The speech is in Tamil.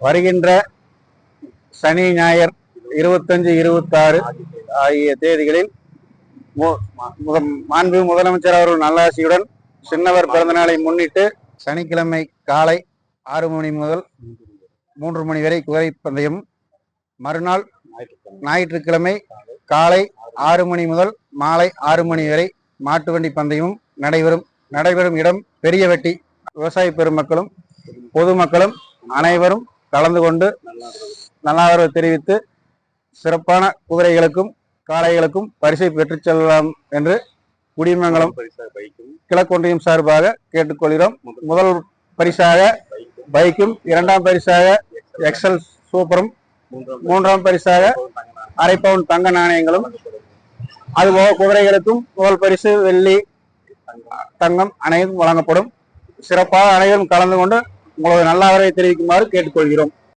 வருகின்ற சனி ஞாயிறு 25, 26 ஆகிய தேதிகளில் மாண்பு முதலமைச்சர் அவர்கள் நல்லாசியுடன் சின்னவர் பிறந்த நாளை முன்னிட்டு சனிக்கிழமை காலை 6 மணி முதல் 3 மணி வரை குதிரை பந்தயம், மறுநாள் ஞாயிற்றுக்கிழமை காலை 6 மணி முதல் மாலை 6 மணி வரை மாட்டு வண்டி பந்தயமும் நடைபெறும் இடம் பெரியவெட்டி. விவசாய பெருமக்களும் பொதுமக்களும் அனைவரும் கலந்து கொண்டு நல்லாதரவு தெரிவித்து சிறப்பான குதிரைகளுக்கும் காளைகளுக்கும் பரிசை பெற்றுச் செல்லலாம் என்று குடிமங்கலம் கிழக்கொன்றியம் சார்பாக கேட்டுக்கொள்கிறோம். முதல் பரிசாக பைக்கும், 2ஆம் பரிசாக எக்ஸல் சூப்பரும், 3ஆம் பரிசாக அரை பவுன் தங்க நாணயங்களும், அதுபோக குதிரைகளுக்கும் முதல் பரிசு வெள்ளி, தங்கம் அனைத்தும் வழங்கப்படும். சிறப்பாக அனைவரும் கலந்து கொண்டு உங்களது நல்ல வரவை தெரிவிக்குமாறு கேட்டுக்கொள்கிறோம்.